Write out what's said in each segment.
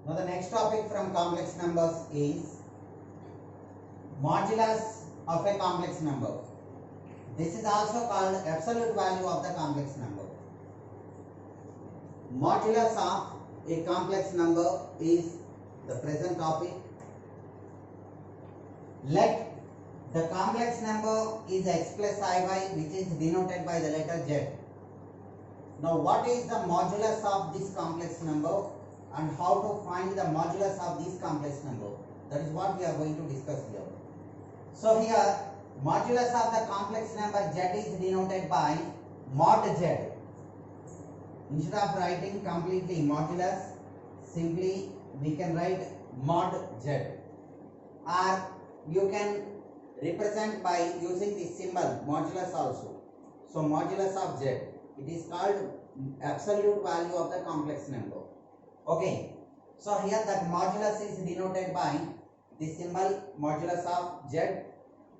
Now the next topic from complex numbers is modulus of a complex number. This is also called absolute value of the complex number. Modulus of a complex number is the present topic. Let the complex number is x plus iy, which is denoted by the letter z. Now what is the modulus of this complex number and how to find the modulus of this complex number? That is what we are going to discuss here. So here modulus of the complex number z is denoted by mod z. Instead of writing completely modulus, simply we can write mod z, or you can represent by using the symbol modulus also. So modulus of z, it is called absolute value of the complex number. Okay, so here that modulus is denoted by the symbol modulus of z.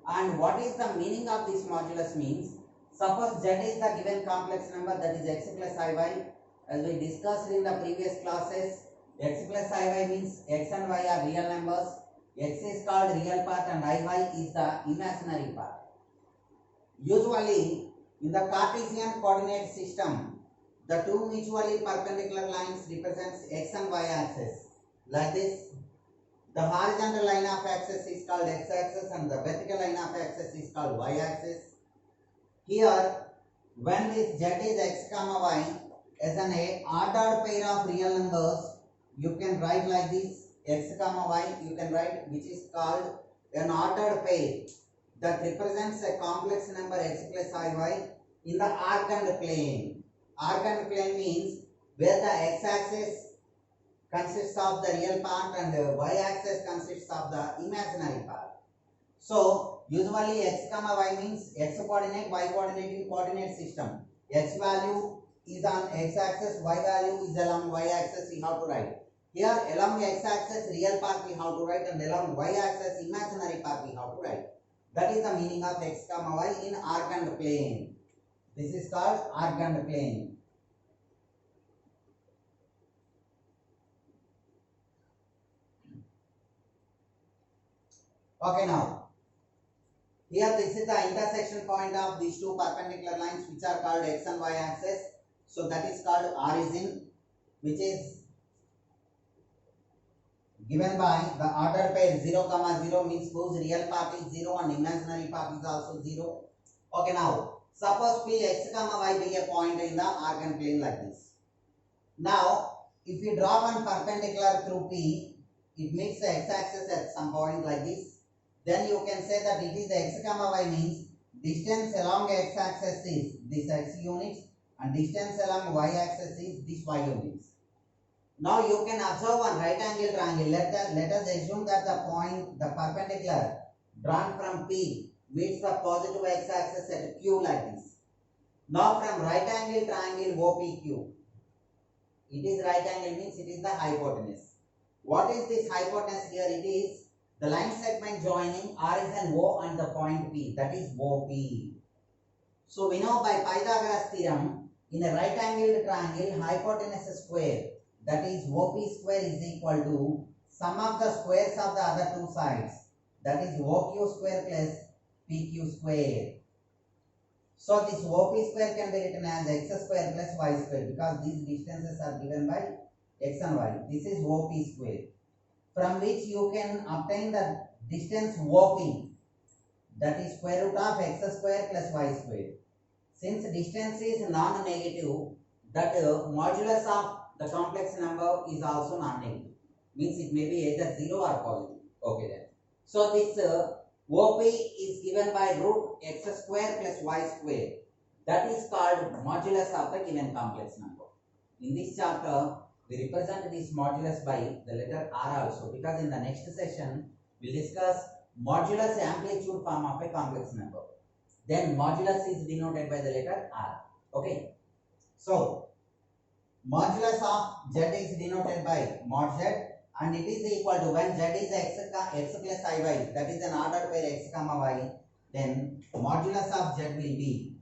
And what is the meaning of this modulus means, suppose z is the given complex number, that is x plus iy. As we discussed in the previous classes, x plus iy means x and y are real numbers. X is called real part and iy is the imaginary part. Usually in the Cartesian coordinate system, the two mutually perpendicular lines represents x and y axis. Like this, the horizontal line of axis is called x axis and the vertical line of axis is called y axis. Here, when this z is x comma y as an ordered pair of real numbers, you can write like this, x comma y, you can write, which is called an ordered pair that represents a complex number x plus iy in the arcand plane. Arcand plane means where the x axis consists of the real part and the y axis consists of the imaginary part. So usually x comma y means x coordinate, y coordinate in coordinate system. X value is on x axis, y value is along y axis, we have to write. Here along x axis real part we have to write and along y axis imaginary part we have to write. That is the meaning of x comma y in arcand plane. This is called arcand plane. Okay, now here this is the intersection point of these two perpendicular lines which are called x and y axis. So that is called origin, which is given by the ordered pair 0 comma 0 means whose real part is 0 and imaginary part is also 0. Okay, now suppose p x comma y be a point in the arcand plane like this. Now if you draw one perpendicular through p, it meets the x axis at some point like this. Then you can say that it is x comma y means distance along x axis is this x units and distance along y axis is this y units. Now you can observe one right angle triangle. Let us assume that the point, the perpendicular drawn from P meets the positive x axis at Q like this. Now from right angle triangle OPQ, it is right angle means it is the hypotenuse. What is this hypotenuse here? It is the line segment joining origin O and the point P, that is OP. So we know by Pythagoras theorem, in a right angled triangle hypotenuse square, that is OP square is equal to sum of the squares of the other two sides, that is OQ square plus PQ square. So this OP square can be written as x square plus y square because these distances are given by x and y. This is OP square, from which you can obtain the distance OP, that is square root of x square plus y square. Since distance is non-negative, that modulus of the complex number is also non-negative, means it may be either 0 or positive. Okay then. So this OP is given by root x square plus y square. That is called modulus of the given complex number. In this chapter, we represent this modulus by the letter R also, because in the next session, we will discuss modulus amplitude form of a complex number. Then modulus is denoted by the letter R. Okay. So modulus of z is denoted by mod z and it is equal to when z is x plus iy, that is an ordered pair x comma y, then modulus of z will be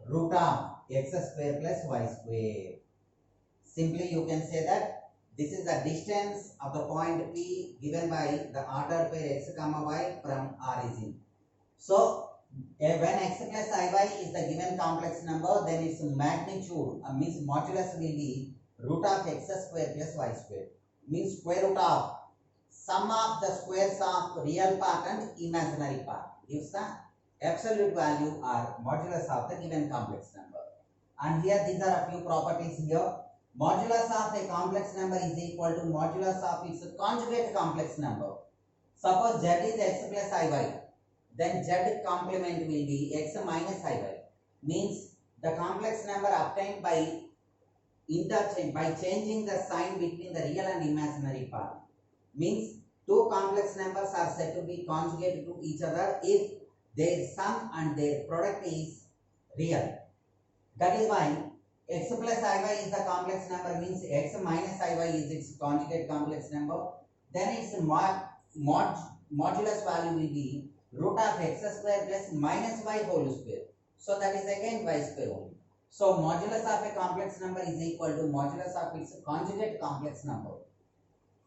root of x square plus y square. Simply you can say that This is the distance of the point P given by the order pair x comma y from origin. So when x plus iy is the given complex number, then its magnitude means modulus will be root of x square plus y square. Means square root of sum of the squares of real part and imaginary part gives the absolute value or modulus of the given complex number. And here these are a few properties here. Modulus of a complex number is equal to modulus of its conjugate complex number. Suppose z is x plus iy, then z complement will be x minus iy. Means the complex number obtained by interchange by changing the sign between the real and imaginary part. Means two complex numbers are said to be conjugate to each other if their sum and their product is real. That is why x plus iy is the complex number, means x minus iy is its conjugate complex number. Then its modulus value will be root of x square plus minus y whole square. So that is again y square only. So modulus of a complex number is equal to modulus of its conjugate complex number.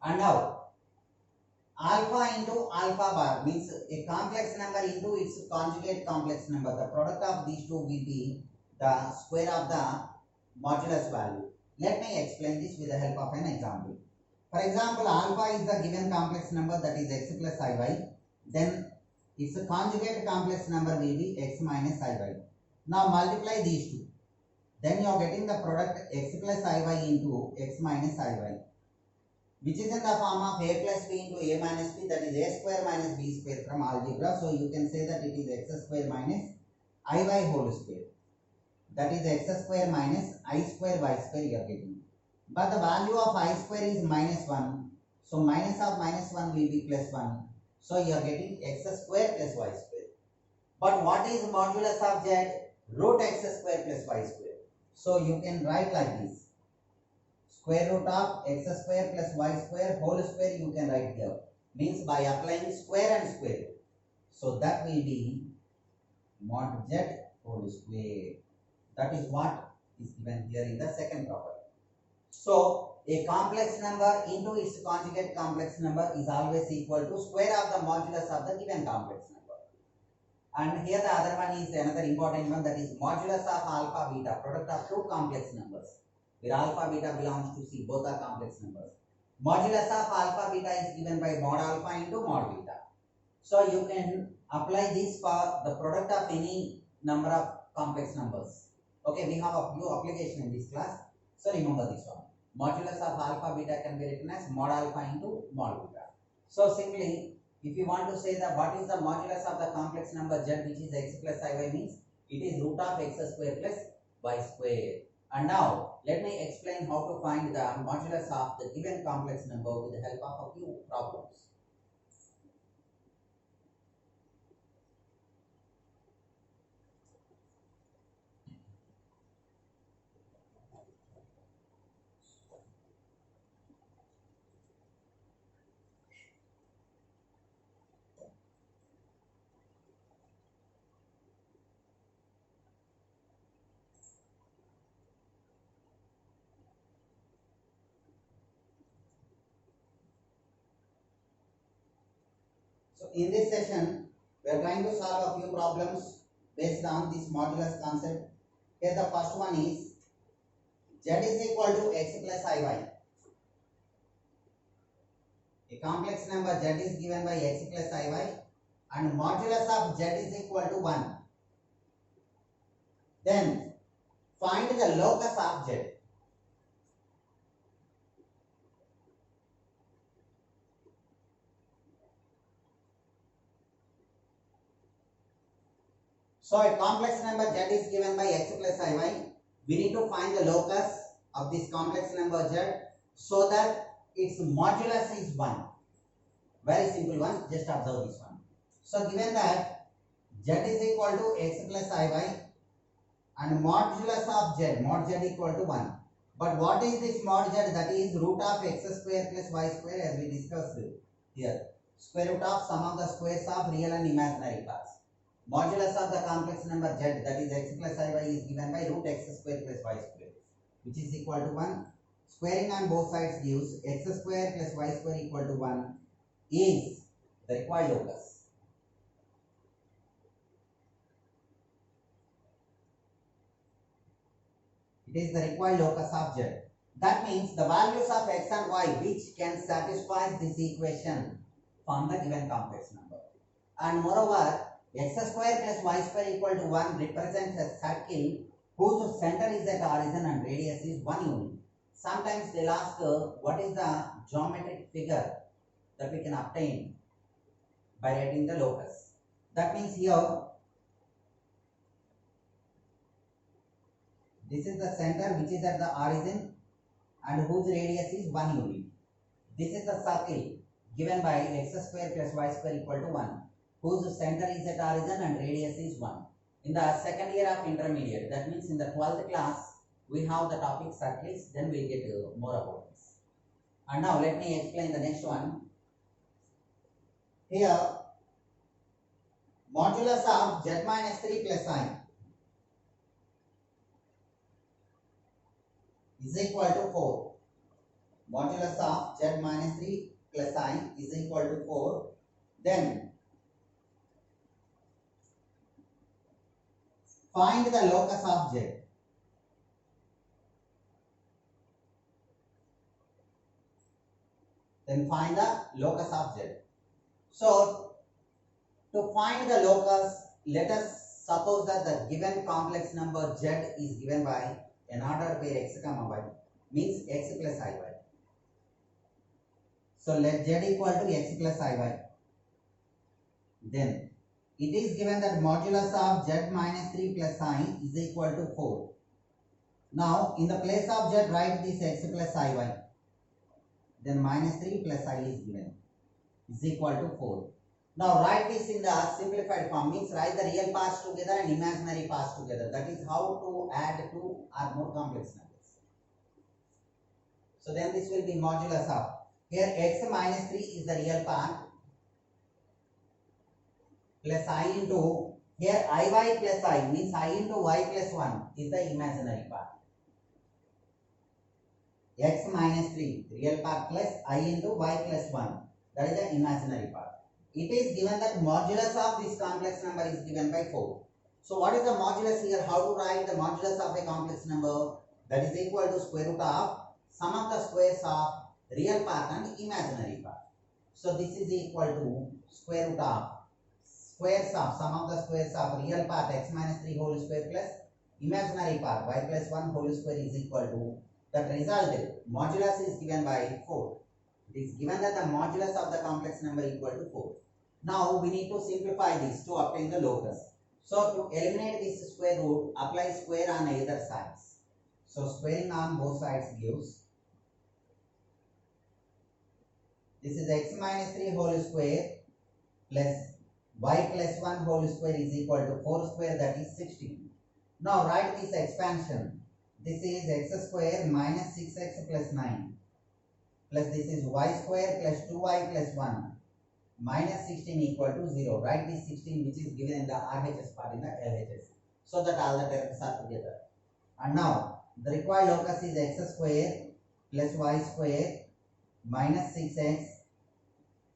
And now alpha into alpha bar means a complex number into its conjugate complex number. The product of these two will be the square of the modulus value. Let me explain this with the help of an example. For example, alpha is the given complex number, that is x plus iy. Then its conjugate complex number will be x minus iy. Now multiply these two. Then you are getting the product x plus iy into x minus iy, which is in the form of a plus b into a minus b, that is a square minus b square from algebra. So you can say that it is x square minus iy whole square. That is x square minus I square y square you are getting. But the value of I square is minus 1. So minus of minus 1 will be plus 1. So you are getting x square plus y square. But what is modulus of z? Root x square plus y square. So you can write like this. Square root of x square plus y square whole square you can write here. Means by applying square and square. So that will be mod z whole square. That is what is given here in the second property. So a complex number into its conjugate complex number is always equal to square of the modulus of the given complex number. And here the other one is another important one, that is modulus of alpha beta, product of two complex numbers, where alpha beta belongs to C, both are complex numbers. Modulus of alpha beta is given by mod alpha into mod beta. So you can apply this for the product of any number of complex numbers. Okay, we have a few applications in this class. So remember this one. Modulus of alpha beta can be written as mod alpha into mod beta. So simply, if you want to say that what is the modulus of the complex number z, which is x plus iy, means it is root of x square plus y square. And now let me explain how to find the modulus of the given complex number with the help of a few problems. So in this session, we are trying to solve a few problems based on this modulus concept. Here the first one is z is equal to x plus iy. A complex number z is given by x plus iy and modulus of z is equal to 1. Then find the locus of z. So a complex number z is given by x plus iy. We need to find the locus of this complex number z so that its modulus is 1. Very simple one, just observe this one. So given that z is equal to x plus iy and modulus of z, mod z equal to 1. But what is this mod z? That is root of x square plus y square, as we discussed here. Square root of sum of the squares of real and imaginary parts. Modulus of the complex number z, that is x plus iy, is given by root x square plus y square, which is equal to 1. Squaring on both sides gives x square plus y square equal to 1 is the required locus. It is the required locus of z. That means the values of x and y which can satisfy this equation form the given complex number. And moreover, x square plus y square equal to 1 represents a circle whose center is at origin and radius is 1 unit. Sometimes they'll ask what is the geometric figure that we can obtain by writing the locus. That means here, this is the center which is at the origin and whose radius is 1 unit. This is the circle given by x square plus y square equal to 1, whose center is at origin and radius is 1. In the second year of intermediate, that means in the 12th class, we have the topic circles, then we'll get more about this. And now let me explain the next one. Here, modulus of z minus 3 plus I is equal to 4. Modulus of z minus 3 plus I is equal to 4. Then, find the locus of z. Then find the locus of z. So, to find the locus, let us suppose that the given complex number z is given by an ordered pair x comma y, means x plus iy. So, let z equal to x plus iy. Then, it is given that modulus of z minus 3 plus I is equal to 4. Now, in the place of z, write this x plus iy. Then minus 3 plus I is given is equal to 4. Now write this in the simplified form, means write the real parts together and imaginary parts together. That is how to add two or more complex numbers. So then this will be modulus of, here x minus 3 is the real part plus I into, here iy plus I means I into y plus 1 is the imaginary part. X minus 3 real part plus I into y plus 1, that is the imaginary part. It is given that modulus of this complex number is given by 4. So what is the modulus here? How to write the modulus of a complex number? That is equal to square root of sum of the squares of real part and imaginary part. So this is equal to square root of squares of sum of the squares of real part x minus 3 whole square plus imaginary part y plus 1 whole square is equal to, that result modulus is given by 4. It is given that the modulus of the complex number equal to 4. Now we need to simplify this to obtain the locus. So to eliminate this square root, apply square on either sides. So squaring on both sides gives, this is x minus 3 whole square plus y plus 1 whole square is equal to 4 square, that is 16. Now write this expansion. This is x square minus 6x plus 9 plus this is y square plus 2y plus 1 minus 16 equal to 0. Write this 16 which is given in the RHS part in the LHS, so that all the terms are together. And now the required locus is x square plus y square minus 6x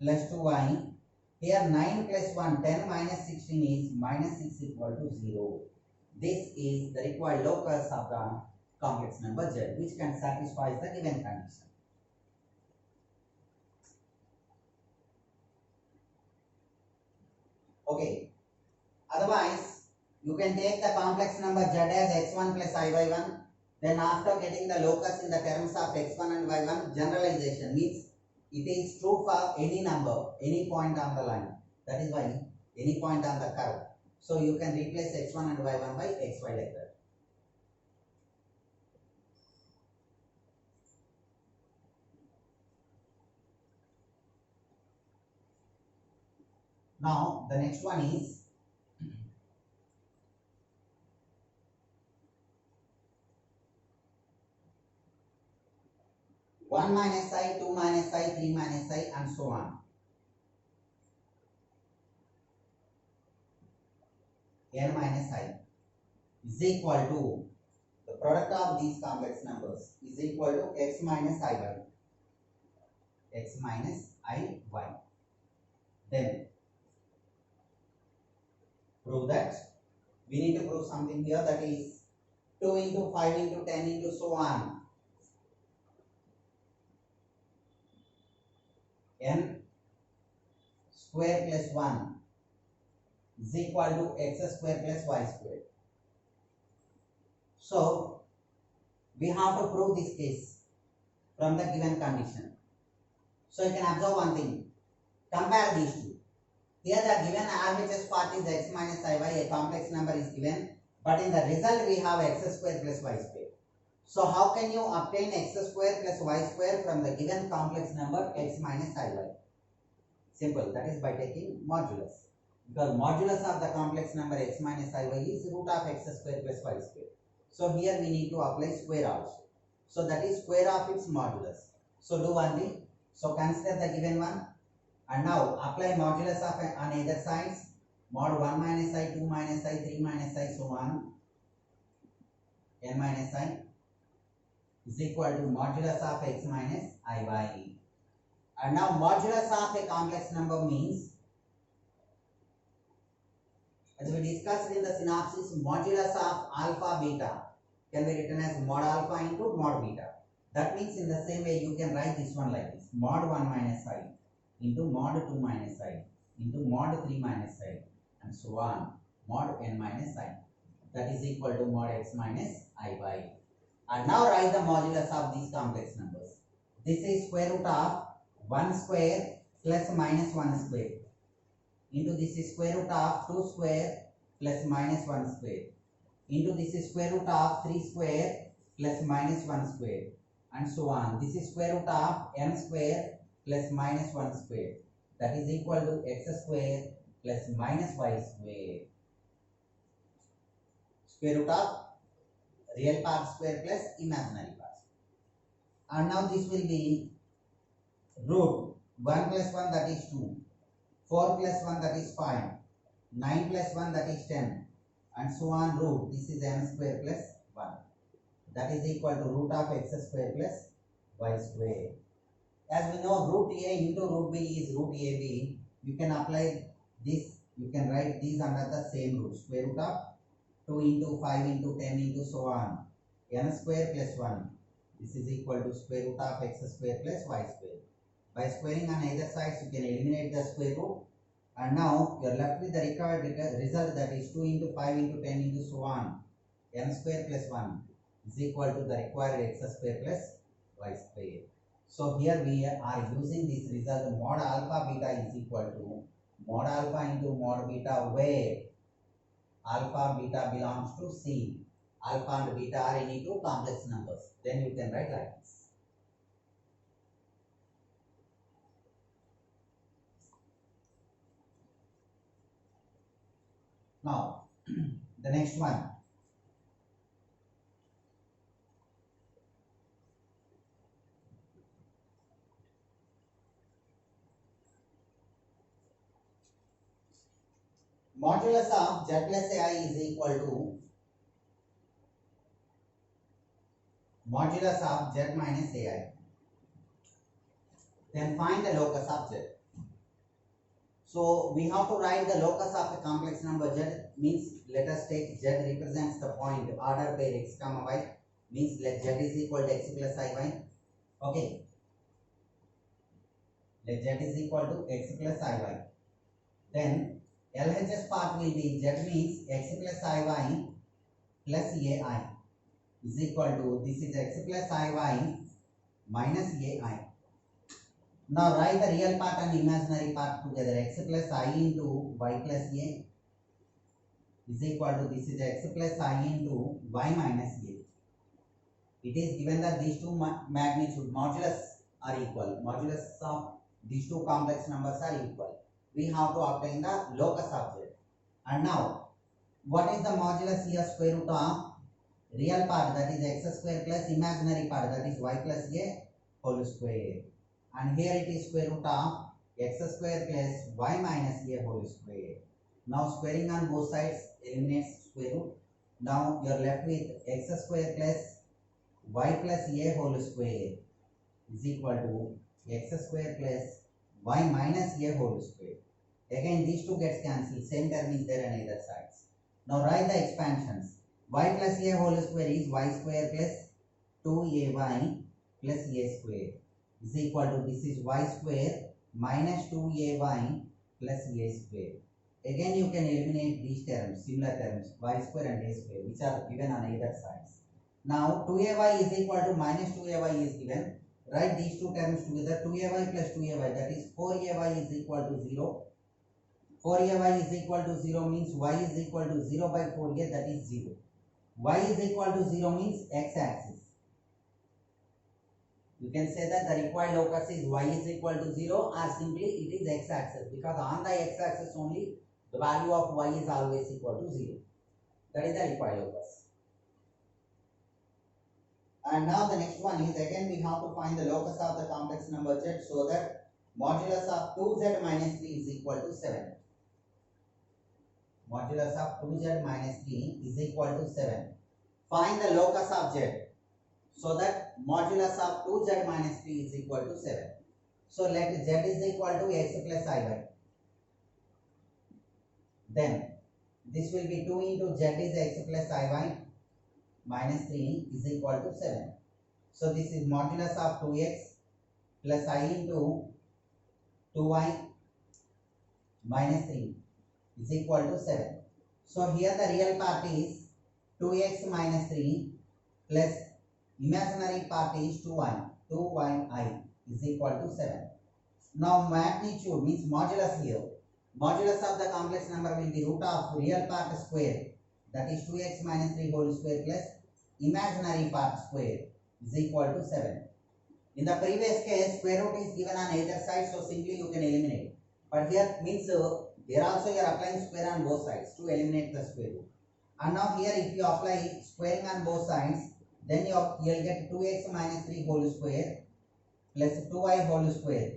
plus 2y. Here 9 plus 1, 10 minus 16 is minus 6 equal to 0. This is the required locus of the complex number z, which can satisfy the given condition. Okay. Otherwise, you can take the complex number z as x1 plus I by 1. Then after getting the locus in the terms of x1 and y1, generalization means it is true for any number, any point on the line. That is why any point on the curve. So you can replace x1 and y1 by xy like that. Now the next one is one minus I, 2 minus I, 3 minus I, and so on. N minus I is equal to, the product of these complex numbers is equal to x minus iy. X minus iy. Then prove that. We need to prove something here, that is 2 into 5 into 10 into so on. N square plus 1 is equal to x square plus y square. So we have to prove this case from the given condition. So you can observe one thing. Compare these two. Here the given RHS part is x minus iy, a complex number is given, but in the result we have x square plus y square. So how can you obtain x square plus y square from the given complex number x minus iy? Simple, that is by taking modulus. Because modulus of the complex number x minus iy is root of x square plus y square. So here we need to apply square also. So that is square of its modulus. So do one thing. So consider the given one. And now apply modulus of on either sides. Mod 1 minus I, 2 minus I, 3 minus I, so on. N minus I is equal to modulus of x minus iy. And now modulus of a complex number means, as we discussed in the synopsis, modulus of alpha beta can be written as mod alpha into mod beta. That means in the same way you can write this one like this. Mod 1 minus I into mod 2 minus I into mod 3 minus I and so on. Mod n minus I. That is equal to mod x minus iy. And now write the modulus of these complex numbers. This is square root of 1 square plus minus 1 square into this is square root of 2 square plus minus 1 square into this is square root of 3 square plus minus 1 square and so on. This is square root of n square plus minus 1 square. That is equal to x square plus minus y square. Square root of real part square plus imaginary part. And now this will be root 1 plus 1, that is 2, 4 plus 1, that is 5, 9 plus 1, that is 10, and so on. Root, this is n square plus 1. That is equal to root of x square plus y square. As we know, root a into root b is root ab. You can apply this, you can write these under the same root. Square root of 2 into 5 into 10 into so on. N square plus 1. This is equal to square root of x square plus y square. By squaring on either sides, you can eliminate the square root. And now you are left with the required result, that is 2 into 5 into 10 into so on. N square plus 1 is equal to the required x square plus y square. So here we are using this result, mod alpha beta is equal to mod alpha into mod beta, where alpha beta belongs to C. Alpha and beta are any two complex numbers. Then you can write like this. Now, the next one. Modulus of z plus ai is equal to modulus of z minus ai. Then find the locus of z. So we have to write the locus of a complex number z, means let us take z represents the point order pair x comma y, means let z is equal to x plus iy. Okay. Let z is equal to x plus iy. Then LHS part will be z means x plus iy plus ai is equal to, this is x plus iy minus ai. Now write the real part and imaginary part together. X plus I into y plus a is equal to, this is x plus I into y minus a. It is given that these two magnitude modulus are equal. Modulus of these two complex numbers are equal. We have to obtain the locus of z. And now, what is the modulus here? Square root of real part, that is x square, plus imaginary part, that is y plus a whole square. And here it is square root of x square plus y minus a whole square. Now squaring on both sides eliminates square root. Now you are left with x square plus y plus a whole square is equal to x square plus y minus a whole square. Again, these two gets cancelled. Same term is there on either sides. Now write the expansions. Y plus a whole square is y square plus 2ay plus a square is equal to, this is y square minus 2ay plus a square. Again, you can eliminate these terms, similar terms, y square and a square, which are given on either sides. Now 2ay is equal to minus 2ay is given. Write these two terms together. 2ay plus 2ay, that is 4ay is equal to 0. 4ay is equal to 0 means y is equal to 0 by 4a, that is 0. Y is equal to 0 means x-axis. You can say that the required locus is y is equal to 0, or simply it is x-axis, because on the x-axis only the value of y is always equal to 0. That is the required locus. And now the next one is, again we have to find the locus of the complex number z, so that modulus of 2z minus 3 is equal to 7. Modulus of 2z minus 3 is equal to 7. Find the locus of z, so that modulus of 2z minus 3 is equal to 7. So let z is equal to x plus iy. Then this will be 2 into z is x plus iy minus 3 is equal to 7. So this is modulus of 2x plus I into 2y minus 3 is equal to 7. So here the real part is 2x minus 3 plus imaginary part is 2y is equal to 7. Now magnitude means modulus here. Modulus of the complex number will be root of real part square, that is 2x minus 3 whole square plus imaginary part square is equal to 7. In the previous case, square root is given on either side, so simply you can eliminate. But here means here also you are applying square on both sides to eliminate the square root. And now here if you apply squaring on both sides, then you will get 2x minus 3 whole square plus 2y whole square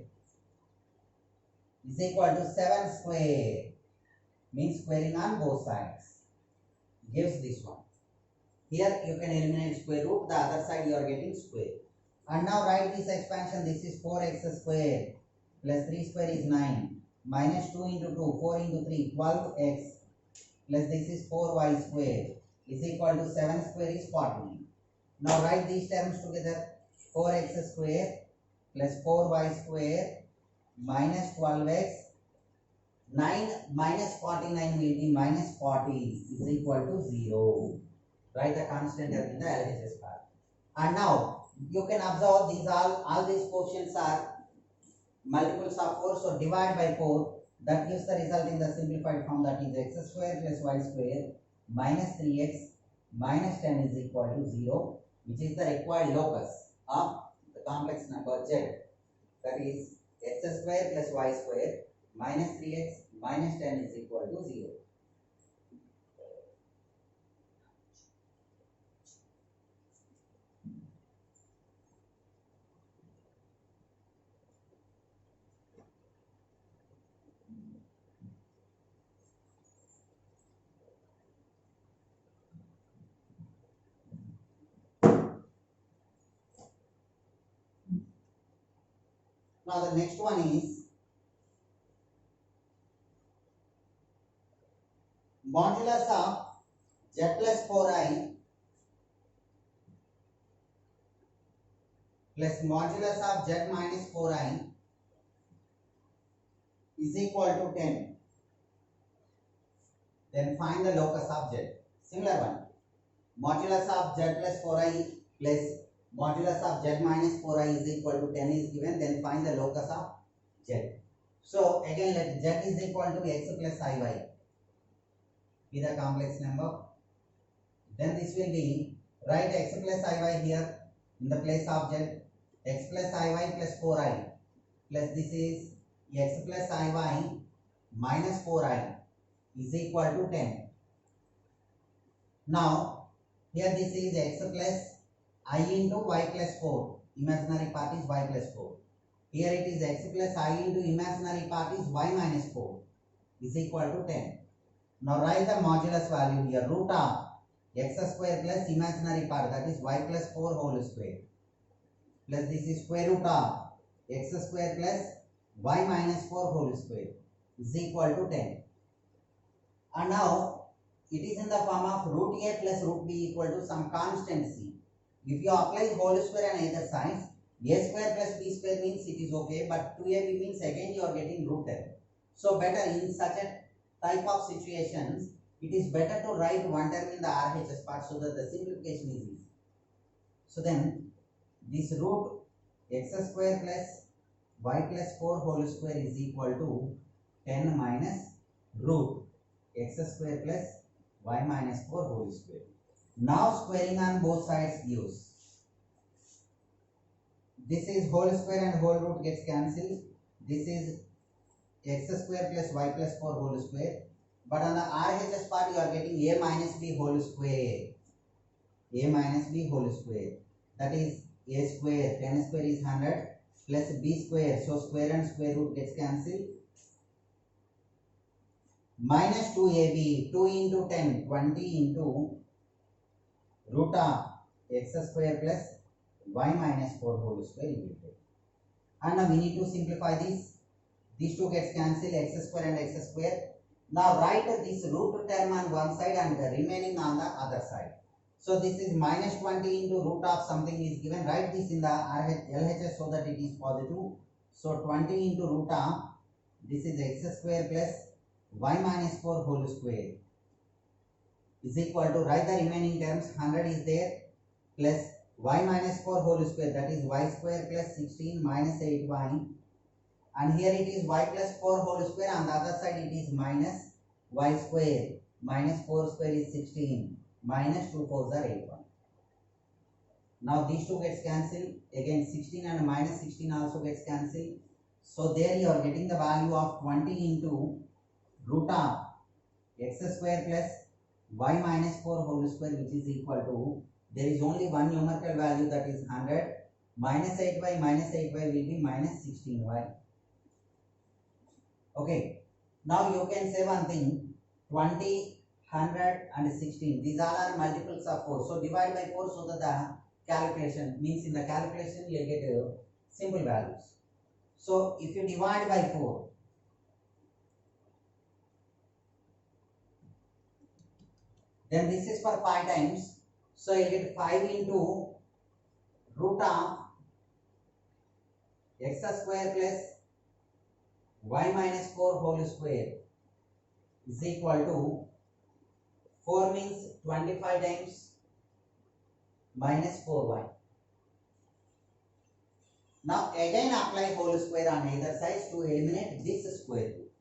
is equal to 7 square. Means squaring on both sides gives this one. Here you can eliminate square root, the other side you are getting square. And now write this expansion. This is 4x square plus 3 square is 9 minus 2 into 2, 4 into 3, 12x plus this is 4y square is equal to 7 square is 14. Now write these terms together. 4x square plus 4y square minus 12x, 9 minus 49 will be minus 40 is equal to 0. Write the constant in the LHS part. And now you can observe these all these quotients are multiples of 4, so divide by 4. That gives the result in the simplified form, that is x square plus y square minus 3x minus 10 is equal to 0, which is the required locus of the complex number z. That is x square plus y square minus 3x minus 10 is equal to 0. Now the next one is modulus of z plus 4i plus modulus of z minus 4i is equal to 10. Then find the locus of z. Similar one. Modulus of z plus 4i plus modulus of z minus 4i is equal to 10 is given. Then find the locus of z. So again let z is equal to x plus iy be the complex number. Then this will be, write x plus iy here in the place of z. X plus iy plus 4i plus this is x plus iy minus 4i is equal to 10. Now here this is x plus I into y plus 4. Imaginary part is y plus 4. Here it is x plus I into imaginary part is y minus 4 is equal to 10. Now write the modulus value here. Root of x square plus imaginary part, that is y plus 4 whole square, plus this is square root of x square plus y minus 4 whole square is equal to 10. And now it is in the form of root a plus root b equal to some constant c. If you apply whole square on either sides, a square plus b square means it is okay, but 2ab means again you are getting root 10. So better in such a type of situations, it is better to write one term in the RHS part so that the simplification is easy. So then this root x square plus y plus 4 whole square is equal to 10 minus root x square plus y minus 4 whole square. Now squaring on both sides gives, this is whole square and whole root gets cancelled. This is x square plus y plus 4 whole square. But on the RHS part you are getting a minus b whole square. A minus b whole square. That is a square. 10 square is 100 plus b square. So square and square root gets cancelled. Minus 2ab. 2 into 10. 20 into root of x square plus y minus 4 whole square you will get. And now we need to simplify this. These two gets cancelled, x square and x square. Now write this root term on one side and the remaining on the other side. So this is minus 20 into root of something is given. Write this in the LHS so that it is positive. So 20 into root of, this is x square plus y minus 4 whole square is equal to, write the remaining terms, 100 is there, plus y minus 4 whole square, that is y square plus 16 minus 8y. And here it is y plus 4 whole square, on the other side it is minus y square. Minus 4 square is 16. Minus 2 4s are 8 1. Now these two gets cancelled. Again 16 and minus 16 also gets cancelled. So there you are getting the value of 20 into root of x square plus y minus 4 whole square, which is equal to, there is only one numerical value, that is 100. Minus 8y will be minus 16y. Okay, now you can say one thing, 20, 100 and 16, these all are multiples of 4. So divide by 4 so that the calculation, means in the calculation you will get simple values. So if you divide by 4, then this is for 5 times. So you get 5 into root of x square plus y minus 4 whole square is equal to, 4 means 25 times minus 4y. Now again apply whole square on either side to eliminate this square root.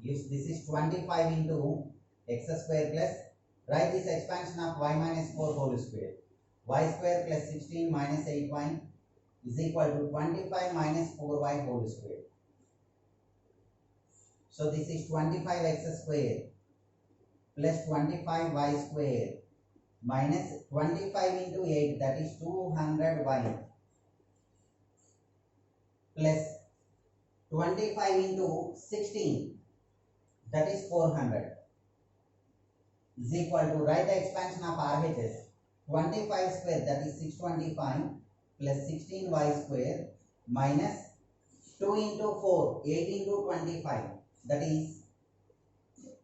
This is 25 into x square plus, write this expansion of y minus 4 whole square. Y square plus 16 minus 8y is equal to 25 minus 4y whole square. So this is 25x square plus 25y square minus 25 into 8, that is 200y, plus 25 into 16, that is 400, is equal to, write the expansion of RHS, 25 square, that is 625 plus 16y square minus 2 into 4, 8 into 25, that is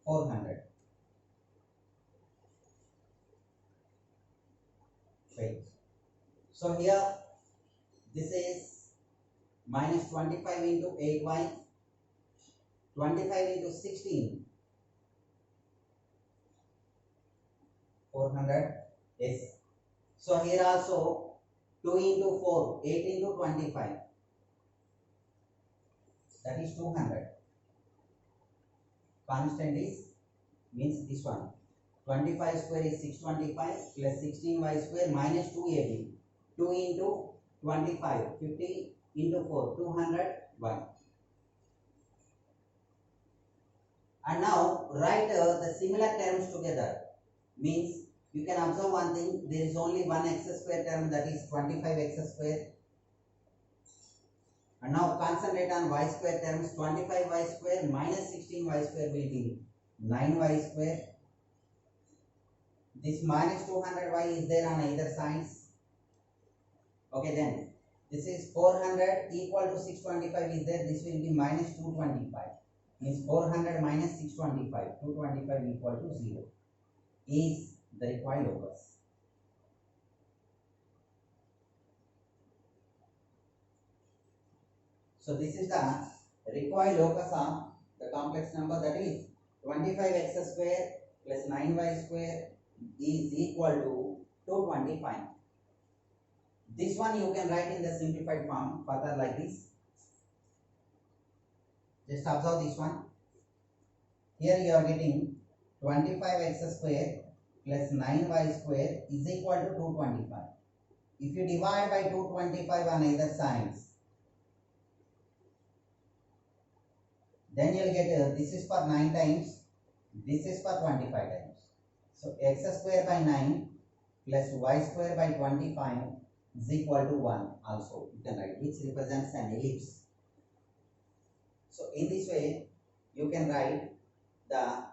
400. Right. So here this is minus 25 into 8y, 25 into 16, 400 is. So here also 2 into 4, 8 into 25, that is 200. Constant is, means this one. 25 square is 625 plus 16y square minus 2ab. 2 into 25, 50 into 4, 200y. And now write the similar terms together. Means you can observe one thing, there is only one x square term, that is 25x square. And now concentrate on y square terms. 25y square minus 16y square will be 9y square. This minus 200y is there on either sides. Okay, then this is 400 equal to 625 is there. This will be minus 225. Means 400 minus 625. 225 equal to 0 is the required locus. So this is the required locus of the complex number, that is 25x square plus 9y square is equal to 225. This one you can write in the simplified form further like this. Just observe this one. Here you are getting 25x square plus 9y square is equal to 225. If you divide by 225 on either sides, then you will get this is for 9 times, this is for 25 times. So x square by 9 plus y square by 25 is equal to 1 also. You can write, which represents an ellipse. So in this way, you can write the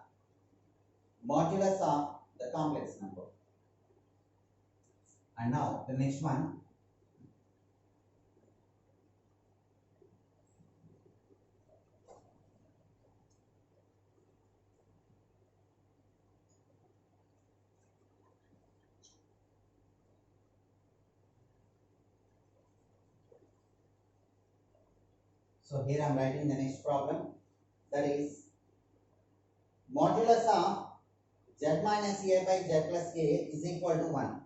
modulus of the complex number. And now the next one. So here I am writing the next problem, that is modulus of z minus a by z plus a is equal to 1.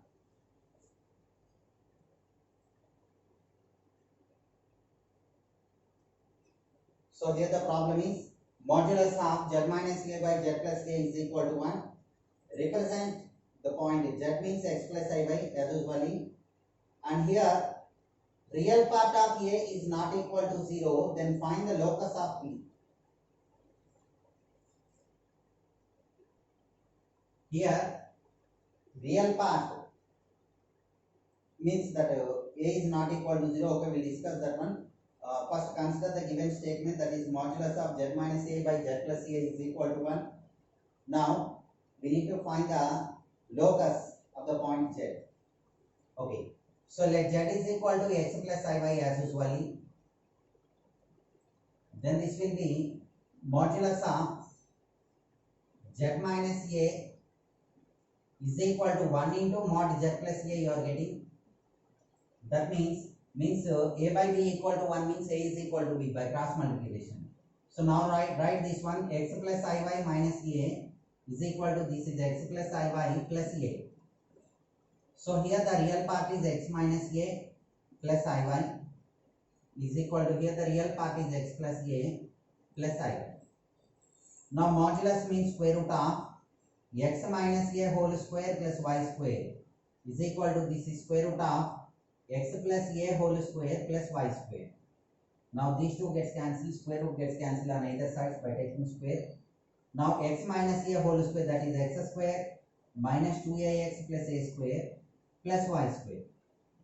So here the problem is modulus of z minus a by z plus a is equal to 1. Represent the point, z means x plus I by as usually, and here real part of a is not equal to 0, then find the locus of p. Here real part means that a is not equal to 0. Okay, we will discuss that one. First consider the given statement, that is modulus of z minus a by z plus a is equal to 1. Now we need to find the locus of the point z. Okay, so let z is equal to x plus iy as usually. Then this will be modulus of z minus a is equal to 1 into mod z plus a you are getting. That means a by b equal to 1 means a is equal to b by cross multiplication. So now write this one, x plus iy minus a is equal to, this is x plus iy plus a. So here the real part is x minus a plus iy is equal to, here the real part is x plus a plus iy. Now modulus means square root of x minus a whole square plus y square is equal to, this is square root of x plus a whole square plus y square. Now these two gets cancelled, square root gets cancelled on either sides by taking square. Now x minus a whole square, that is x square minus 2ax plus a square plus y square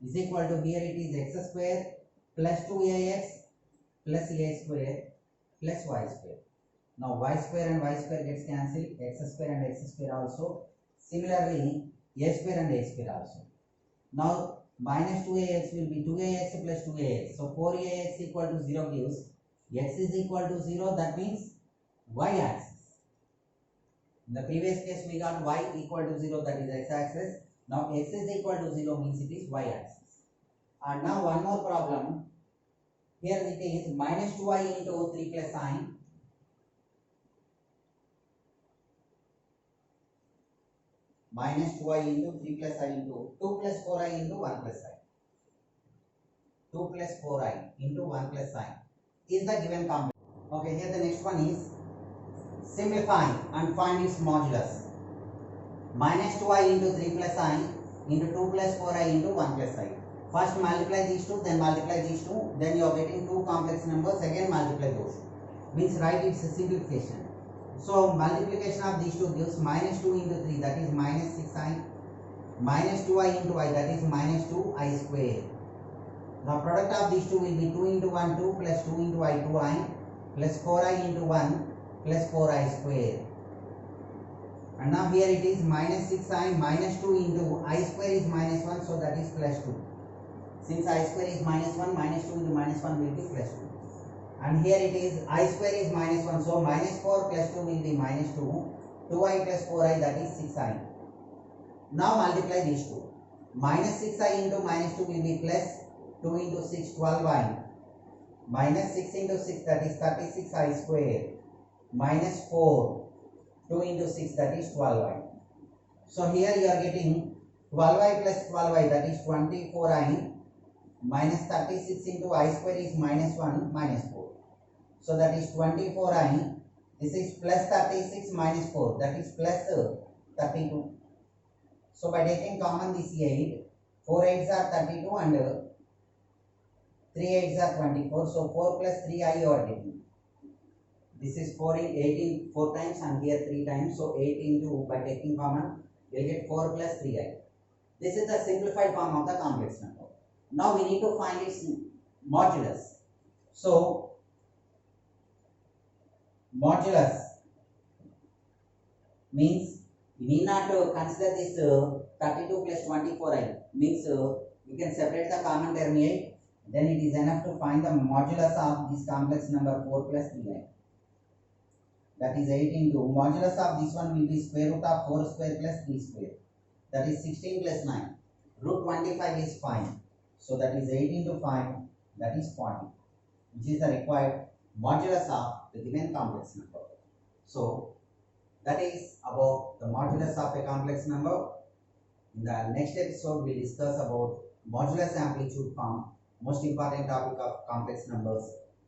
is equal to, here it is x square plus 2ax plus a square plus y square. Now y square and y square gets cancelled, x square and x square also. Similarly, a square and a square also. Now minus 2ax will be 2ax plus 2ax. So 4ax equal to 0 gives x is equal to 0, that means y axis. In the previous case we got y equal to 0, that is x axis. Now x is equal to 0 means it is y axis. And now one more problem. Here it is minus 2i into 3 plus I. Minus 2i into 3 plus I into 2 plus 4i into 1 plus I. 2 plus 4i into 1 plus I is the given complex. Okay, here the next one is simplify and find its modulus. Minus 2i into 3 plus I into 2 plus 4i into 1 plus I. First multiply these two, then multiply these two, then you are getting two complex numbers, again multiply those. Means write its simplification. So multiplication of these two gives minus 2 into 3, that is minus 6i, minus 2i into I, that is minus 2i square. The product of these two will be 2 into 1 2 plus 2 into I 2i plus 4i into 1 plus 4i square. And now here it is minus 6i minus 2 into I square is minus 1, so that is plus 2. Since I square is minus 1, minus 2 into minus 1 will be plus 2. And here it is I square is minus 1, so minus 4 plus 2 will be minus 2. 2i plus 4i, that is 6i. Now multiply these two. Minus 6i into minus 2 will be plus 2 into 6, 12i. Minus 6 into 6, that is 36i square. Minus 4, 2 into 6, that is 12i. So here you are getting 12i plus 12i, that is 24i. Minus 36 into I square is minus 1, minus 4. So that is 24i. This is plus 36 minus 4, that is plus 32. So by taking common this 8, 4 8s are 32 and 3 8s are 24. So 4 plus 3i you are getting. This is 4 in 18 4 times and here 3 times. So 8 into, by taking common, you will get 4 plus 3i. This is the simplified form of the complex number. Now we need to find its modulus. So modulus means we need not to consider this 32 plus 24i. Means we can separate the common term 8. Then it is enough to find the modulus of this complex number 4 plus 3i. That is 8 into modulus of this one will be square root of 4 square plus 3 square. That is 16 plus 9. Root 25 is 5. So that is 8 into 5, that is 40, which is the required modulus of the given complex number. So that is about the modulus of a complex number. In the next episode, we will discuss about modulus amplitude form, most important topic of complex numbers,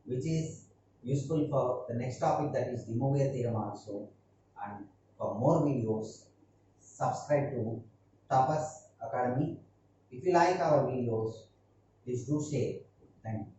which is useful for the next topic, that is De Moivre theorem also. And for more videos, subscribe to Tapas Academy. If you like our videos, please do share. Thank you.